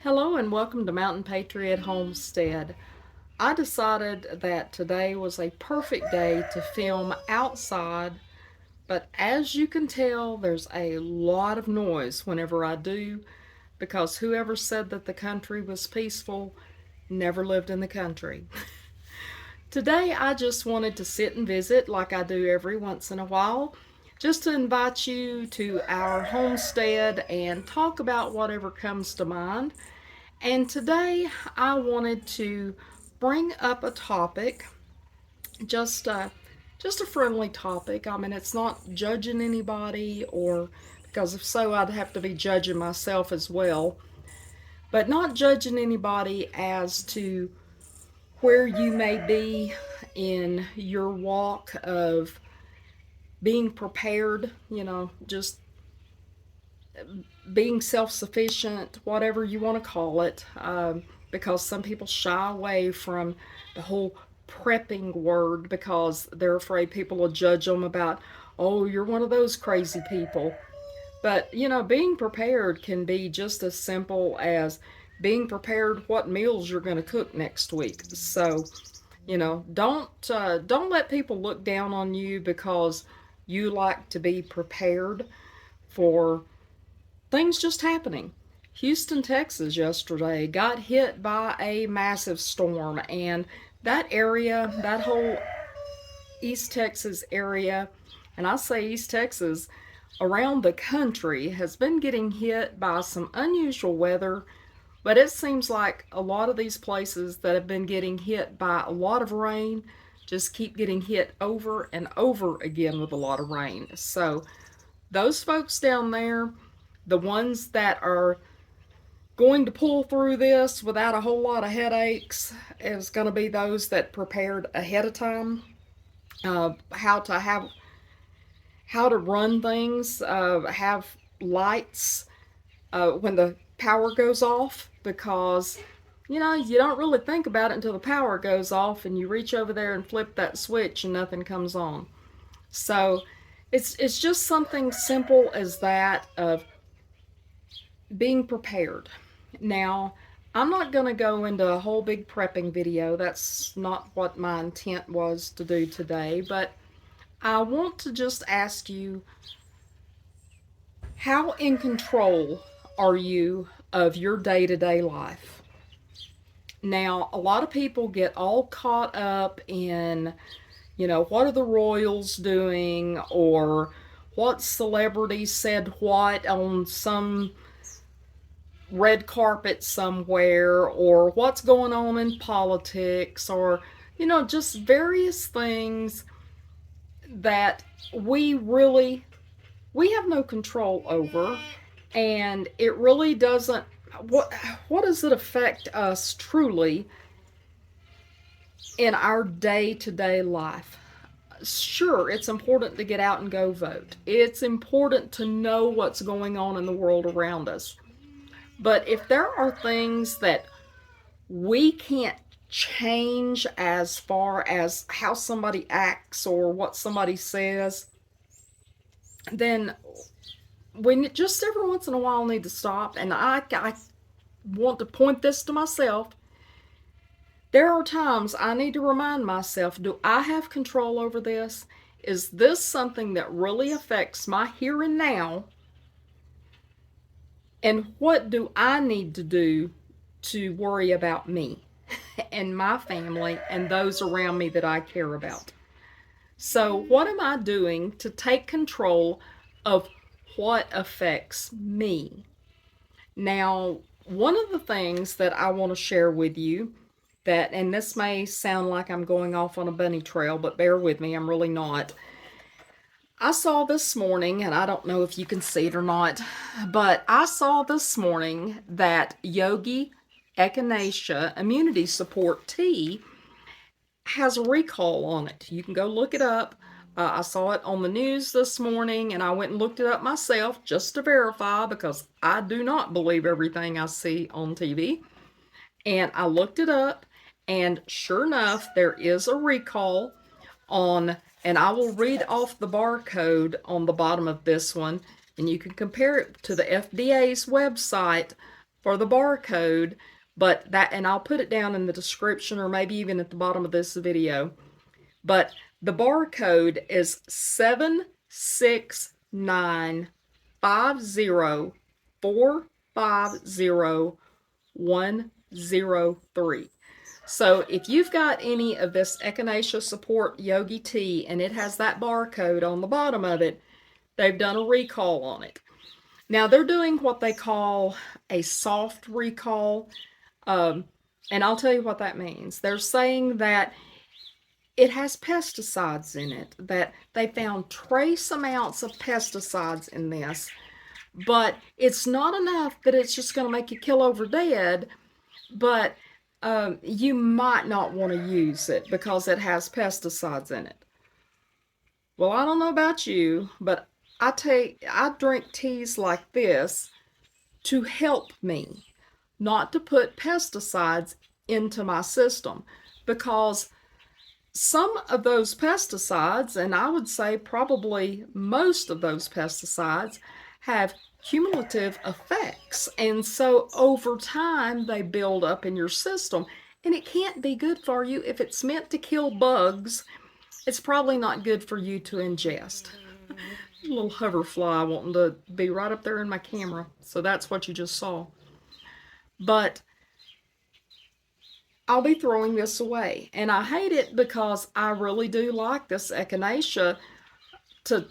Hello and welcome to Mountain Patriot Homestead. I decided that today was a perfect day to film outside, but as you can tell, there's a lot of noise whenever I do because whoever said that the country was peaceful never lived in the country. Today, I just wanted to sit and visit like I do every once in a while, just to invite you to our homestead and talk about whatever comes to mind. And today I wanted to bring up a topic, just a, just a friendly topic. I mean, it's not judging anybody, or because if so, I'd have to be judging myself as well. But not judging anybody as to where you may be in your walk of being prepared, just being self sufficient, whatever you want to call it, because some people shy away from the whole prepping word because they're afraid people will judge them about, oh, you're one of those crazy people. But, being prepared can be just as simple as being prepared what meals you're going to cook next week. So, don't let people look down on you because you like to be prepared for things just happening. Houston, Texas, yesterday got hit by a massive storm, and that area, that whole East Texas area, and I say East Texas, around the country has been getting hit by some unusual weather. But it seems like a lot of these places that have been getting hit by a lot of rain just keep getting hit over and over again with a lot of rain. So, those folks down there, the ones that are going to pull through this without a whole lot of headaches, is going to be those that prepared ahead of time, how to run things, have lights when the power goes off, because you don't really think about it until the power goes off and you reach over there and flip that switch and nothing comes on. So it's just something simple as that of being prepared. Now, I'm not going to go into a whole big prepping video. That's not what my intent was to do today, but I want to just ask you, how in control are you of your day to day life? Now, a lot of people get all caught up in, what are the royals doing, or what celebrity said what on some red carpet somewhere, or what's going on in politics, or, just various things that we have no control over, and it really doesn't. What does it affect us truly in our day-to-day life? Sure, it's important to get out and go vote. It's important to know what's going on in the world around us. But if there are things that we can't change as far as how somebody acts or what somebody says, then we just every once in a while need to stop. And I want to point this to myself. There are times I need to remind myself, do I have control over this? Is this something that really affects my here and now? And what do I need to do to worry about me and my family and those around me that I care about? So, what am I doing to take control of what affects me? Now, one of the things that I want to share with you, that, and this may sound like I'm going off on a bunny trail, but bear with me, I'm really not. I saw this morning, and I don't know if you can see it or not, but I saw this morning that Yogi Echinacea Immunity Support Tea has a recall on it. You can go look it up. I saw it on the news this morning, and I went and looked it up myself just to verify, because I do not believe everything I see on TV. And I looked it up, and sure enough, there is a recall on, and I will read off the barcode on the bottom of this one, and you can compare it to the FDA's website for the barcode, but that, and I'll put it down in the description or maybe even at the bottom of this video, but the barcode is 76950450103. So if you've got any of this Echinacea Support Yogi Tea and it has that barcode on the bottom of it, they've done a recall on it. Now they're doing what they call a soft recall, and I'll tell you what that means. They're saying that it has pesticides in it, that they found trace amounts of pesticides in this, but it's not enough that it's just going to make you kill over dead, but you might not want to use it because it has pesticides in it. Well, I don't know about you, but I drink teas like this to help me, not to put pesticides into my system, because some of those pesticides, and I would say probably most of those pesticides, have cumulative effects, and so over time they build up in your system, and it can't be good for you. If it's meant to kill bugs, it's probably not good for you to ingest. A little hoverfly wanting to be right up there in my camera, so that's what you just saw. But I'll be throwing this away, and I hate it because I really do like this Echinacea to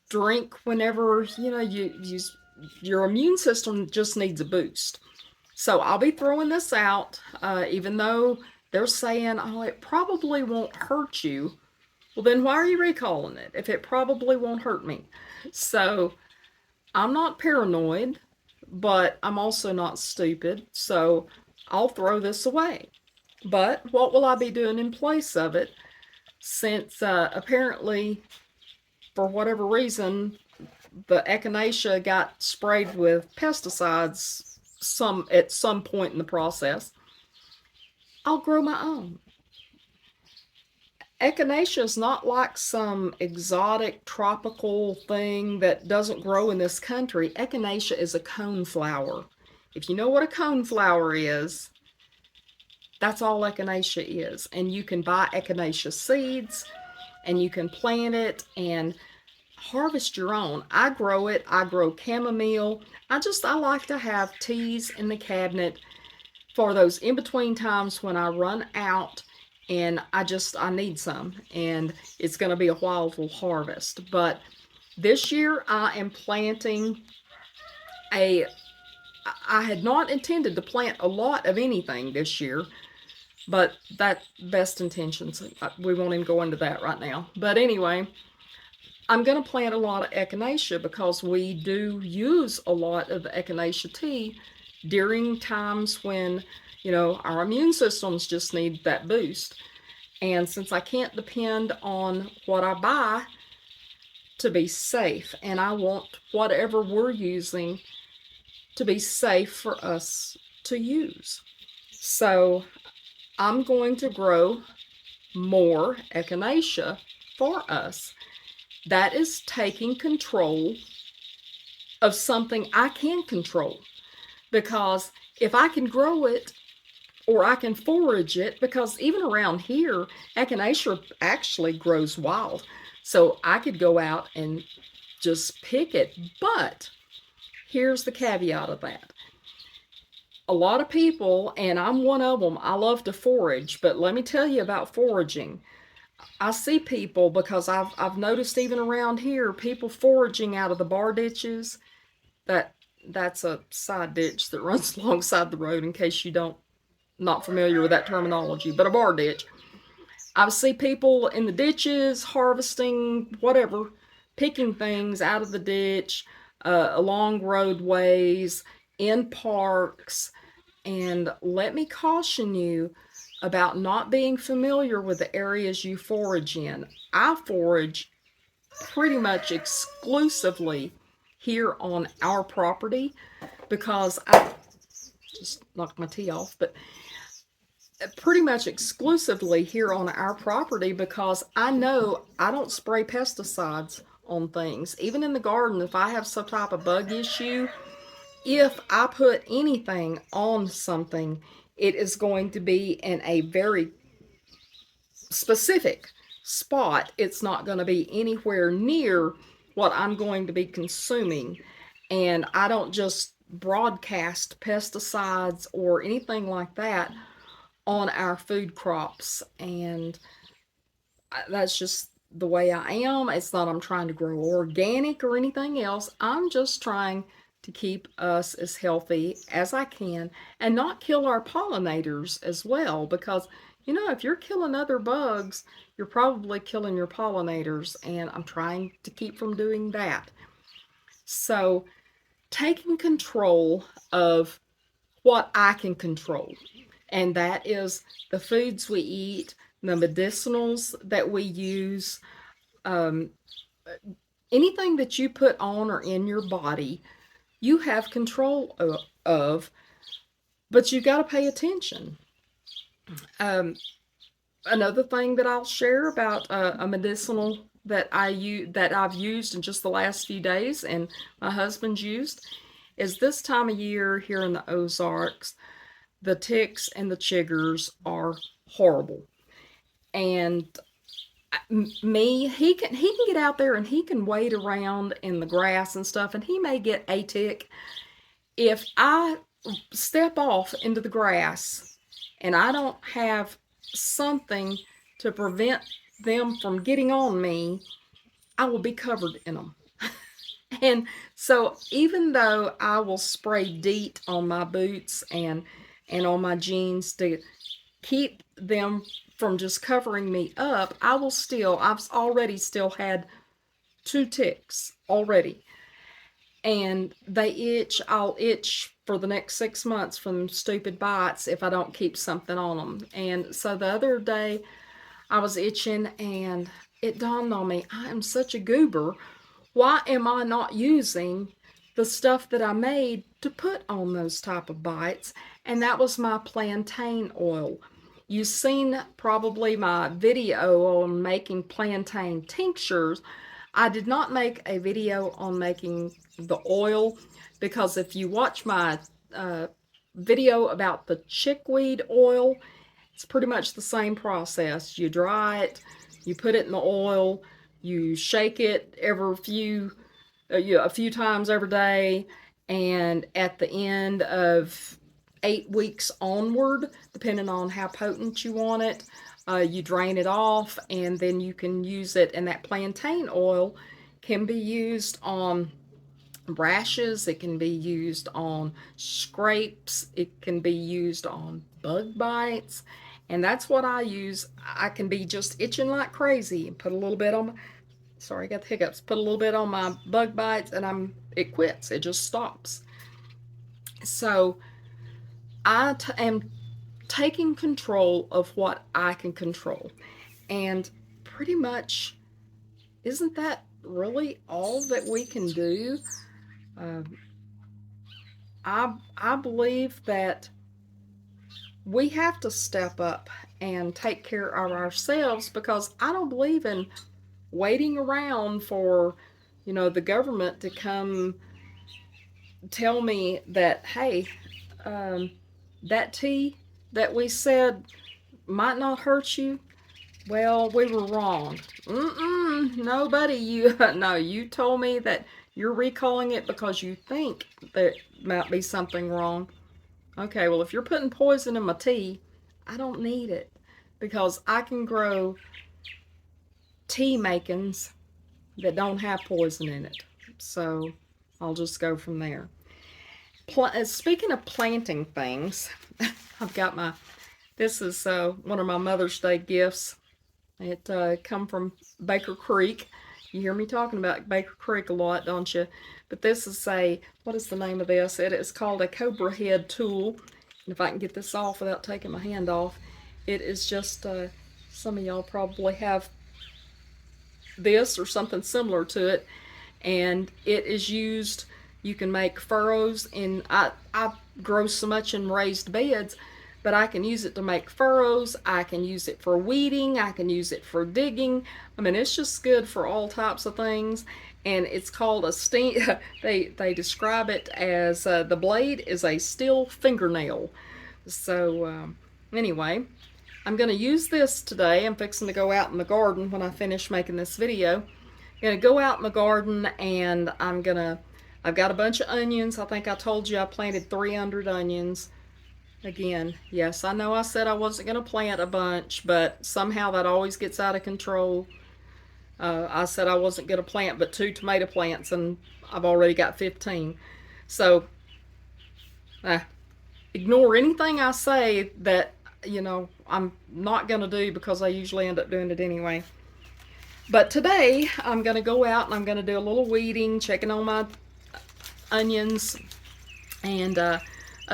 drink whenever, you know, your immune system just needs a boost. So I'll be throwing this out, even though they're saying, oh, it probably won't hurt you. Well, then why are you recalling it if it probably won't hurt me? So I'm not paranoid, but I'm also not stupid, so I'll throw this away. But what will I be doing in place of it, since apparently, for whatever reason, the Echinacea got sprayed with pesticides at some point in the process? I'll grow my own. Echinacea is not like some exotic tropical thing that doesn't grow in this country. Echinacea is a coneflower. If you know what a coneflower is, that's all Echinacea is. And you can buy Echinacea seeds, and you can plant it and harvest your own. I grow it. I grow chamomile. I like to have teas in the cabinet for those in-between times when I run out and I need some, and it's going to be a while till harvest. But this year I am planting I had not intended to plant a lot of anything this year, but that best intentions, we won't even go into that right now. But anyway, I'm going to plant a lot of Echinacea because we do use a lot of the Echinacea tea during times when, you know, our immune systems just need that boost. And since I can't depend on what I buy to be safe, and I want whatever we're using to be safe for us to use. So I'm going to grow more Echinacea for us. That is taking control of something I can control, because if I can grow it, or I can forage it, because even around here, Echinacea actually grows wild. So I could go out and just pick it. But here's the caveat of that. A lot of people, and I'm one of them, I love to forage, but let me tell you about foraging. I see people, because I've noticed even around here, people foraging out of the bar ditches. That's a side ditch that runs alongside the road, in case you not familiar with that terminology, but a bar ditch. I see people in the ditches harvesting whatever, picking things out of the ditch, along roadways, in parks. And let me caution you about not being familiar with the areas you forage in. I forage pretty much exclusively here on our property, because I just knocked my tea off, but pretty much exclusively here on our property, because I know I don't spray pesticides on things. Even in the garden, if I have some type of bug issue, if I put anything on something, it is going to be in a very specific spot. It's not going to be anywhere near what I'm going to be consuming. And I don't just broadcast pesticides or anything like that on our food crops. And that's just the way I am. It's not I'm trying to grow organic or anything else. I'm just trying to keep us as healthy as I can and not kill our pollinators as well, because if you're killing other bugs, you're probably killing your pollinators, and I'm trying to keep from doing that. So, taking control of what I can control, and that is the foods we eat, the medicinals that we use, um, anything that you put on or in your body, you have control of, but you got to pay attention. Um, Another thing that I'll share about a medicinal that I've used in just the last few days, and my husband's used, is this time of year here in the Ozarks, the ticks and the chiggers are horrible. And he can get out there and he can wade around in the grass and stuff, and he may get a tick. If I step off into the grass and I don't have something to prevent them from getting on me, I will be covered in them. And so even though I will spray DEET on my boots and on my jeans to keep them from just covering me up, I've already still had 2 ticks already. And they itch. I'll itch for the next 6 months from stupid bites if I don't keep something on them. And so the other day I was itching and it dawned on me, I am such a goober. Why am I not using the stuff that I made to put on those type of bites? And that was my plantain oil. You've seen probably my video on making plantain tinctures. I did not make a video on making the oil, because if you watch my video about the chickweed oil, it's pretty much the same process. You dry it, you put it in the oil, you shake it a few times every day, and at the end of 8 weeks onward, depending on how potent you want it, you drain it off, and then you can use it. And that plantain oil can be used on rashes, it can be used on scrapes, it can be used on bug bites, and that's what I use. I can be just itching like crazy and put a little bit on sorry, I got the hiccups. Put a little bit on my bug bites and it quits. It just stops. So I am taking control of what I can control. And pretty much, isn't that really all that we can do? Uh, I believe that we have to step up and take care of ourselves, because I don't believe in waiting around for, the government to come tell me that, hey, that tea that we said might not hurt you, well, we were wrong. Nobody, no, you told me that you're recalling it because you think there might be something wrong. Okay, well, if you're putting poison in my tea, I don't need it, because I can grow tea makings that don't have poison in it. So I'll just go from there. Speaking of planting things, I've got this is one of my Mother's Day gifts. It come from Baker Creek. You hear me talking about Baker Creek a lot, don't you? But this is what is the name of this? It is called a Cobra Head tool. And if I can get this off without taking my hand off, it is just, some of y'all probably have this or something similar to it. And it is used, you can make furrows I grow so much in raised beds but I can use it to make furrows. I can use it for weeding. I can use it for digging. I mean, it's just good for all types of things. And it's called a they describe it as the blade is a steel fingernail. So anyway, I'm going to use this today. I'm fixing to go out in the garden when I finish making this video. I'm going to go out in the garden, and I've got a bunch of onions. I think I told you I planted 300 onions. Again, yes, I know I said I wasn't going to plant a bunch, but somehow that always gets out of control. I said I wasn't going to plant but 2 tomato plants, and I've already got 15. So, ignore anything I say that, I'm not going to do, because I usually end up doing it anyway. But today, I'm going to go out and I'm going to do a little weeding, checking on my onions, and a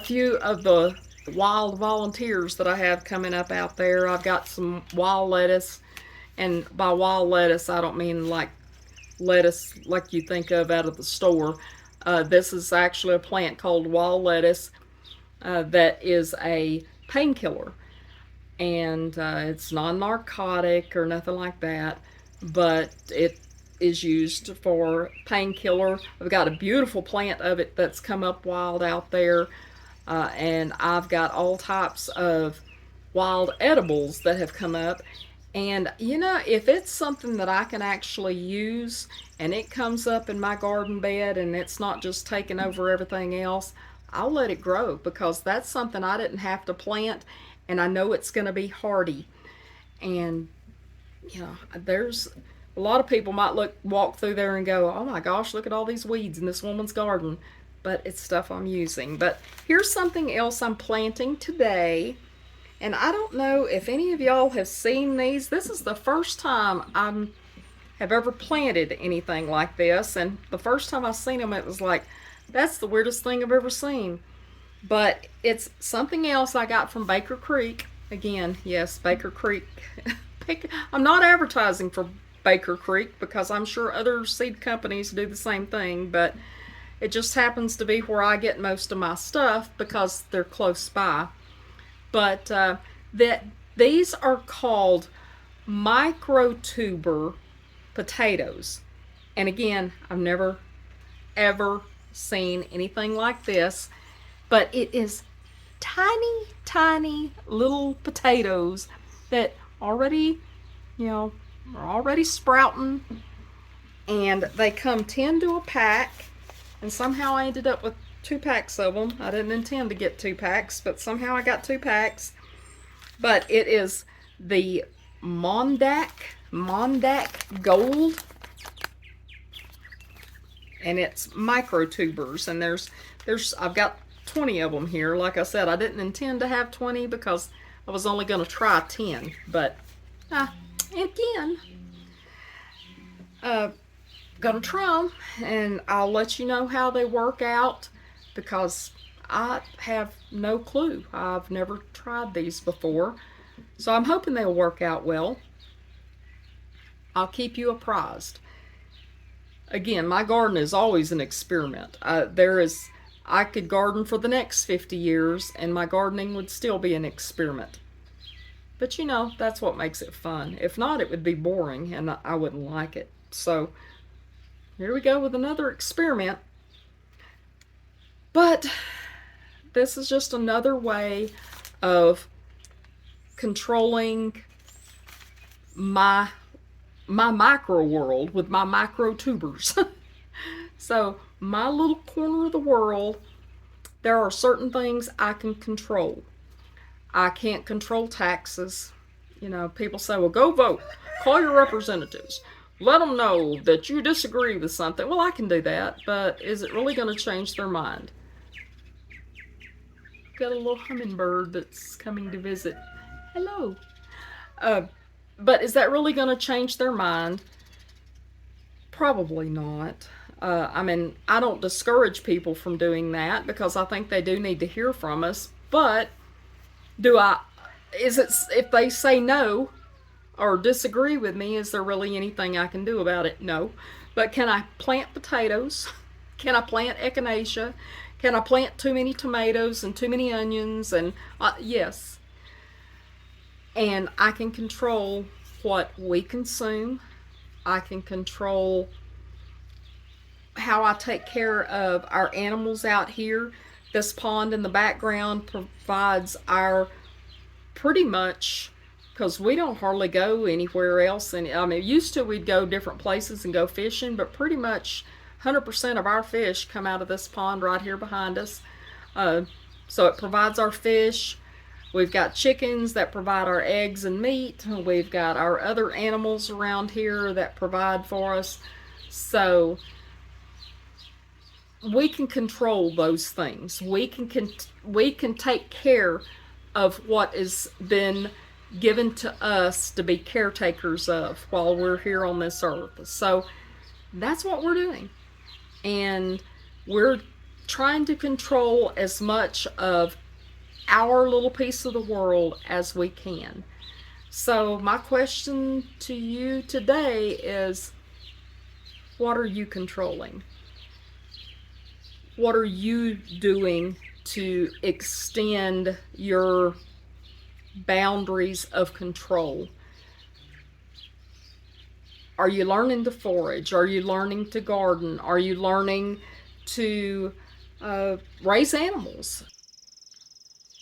few of the wild volunteers that I have coming up out there. I've got some wild lettuce, and by wild lettuce I don't mean like lettuce like you think of out of the store. This is actually a plant called wild lettuce that is a painkiller, and it's non-narcotic or nothing like that, but it is used for painkiller. I've got a beautiful plant of it that's come up wild out there. And I've got all types of wild edibles that have come up. And if it's something that I can actually use and it comes up in my garden bed and it's not just taking over everything else, I'll let it grow, because that's something I didn't have to plant, and I know it's going to be hardy. And there's a lot of people might walk through there and go, oh my gosh, look at all these weeds in this woman's garden. But it's stuff I'm using. But here's something else I'm planting today. And I don't know if any of y'all have seen these. This is the first time I have ever planted anything like this. And the first time I seen them, it was like, that's the weirdest thing I've ever seen. But it's something else I got from Baker Creek. Again, yes, Baker Creek. I'm not advertising for Baker Creek, because I'm sure other seed companies do the same thing. But it just happens to be where I get most of my stuff, because they're close by. But these are called microtuber potatoes. And again, I've never ever seen anything like this. But it is tiny, tiny little potatoes that already, are already sprouting. And they come 10 to a pack. And somehow I ended up with 2 packs of them. I didn't intend to get 2 packs, but somehow I got 2 packs. But it is the Mondak Gold. And it's microtubers. And I've got 20 of them here. Like I said, I didn't intend to have 20 because I was only going to try 10. But, again, gonna try them, and I'll let you know how they work out, because I have no clue. I've never tried these before, so I'm hoping they'll work out well. I'll keep you apprised. Again, my garden is always an experiment. I could garden for the next 50 years and my gardening would still be an experiment. But that's what makes it fun. If not, it would be boring and I wouldn't like it. So here we go with another experiment. But this is just another way of controlling my micro world with my micro tubers. So my little corner of the world, there are certain things I can control. I can't control taxes. People say, well, go vote. Call your representatives. Let them know that you disagree with something. Well, I can do that, but is it really going to change their mind? Got a little hummingbird that's coming to visit. Hello. But is that really going to change their mind? Probably not. I don't discourage people from doing that because I think they do need to hear from us. But if they say no or disagree with me, is there really anything I can do about it? No. But can I plant potatoes? Can I plant echinacea? Can I plant too many tomatoes and too many onions? And yes. And I can control what we consume. I can control how I take care of our animals out here. This pond in the background provides our pretty much, because we don't hardly go anywhere else. And I mean, used to we'd go different places and go fishing, but pretty much 100% of our fish come out of this pond right here behind us. So it provides our fish. We've got chickens that provide our eggs and meat. We've got our other animals around here that provide for us. So we can control those things. We can take care of what has been given to us to be caretakers of while we're here on this earth. So that's what we're doing. And we're trying to control as much of our little piece of the world as we can. So my question to you today is, what are you controlling? What are you doing to extend your boundaries of control? Are you learning to forage? Are you learning to garden? Are you learning to raise animals?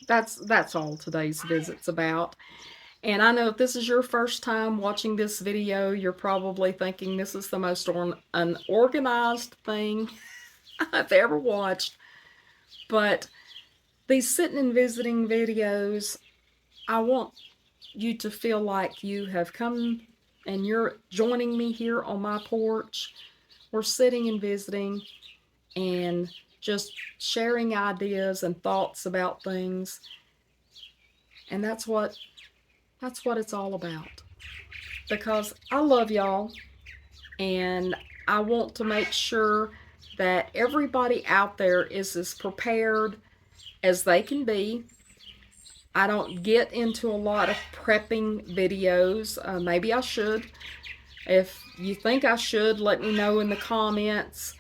That's all today's visit's about. And I know if this is your first time watching this video, you're probably thinking this is the most unorganized thing I've ever watched. But these sitting and visiting videos, I want you to feel like you have come and you're joining me here on my porch. We're sitting and visiting and just sharing ideas and thoughts about things. And that's what it's all about. Because I love y'all, and I want to make sure that everybody out there is as prepared as they can be. I don't get into a lot of prepping videos. Maybe I should. If you think I should, let me know in the comments.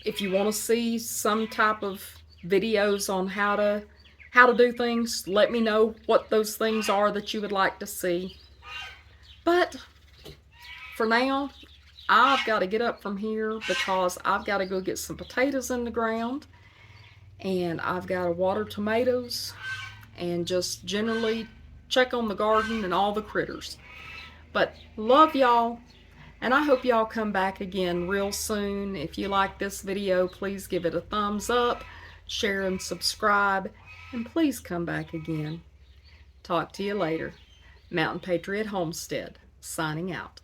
If you want to see some type of videos on how to do things, let me know what those things are that you would like to see. But for now, I've got to get up from here because I've got to go get some potatoes in the ground, and I've got to water tomatoes and just generally check on the garden and all the critters. But love y'all. And I hope y'all come back again real soon. If you like this video, please give it a thumbs up, share and subscribe, and please come back again. Talk to you later. Mountain Patriot Homestead, signing out.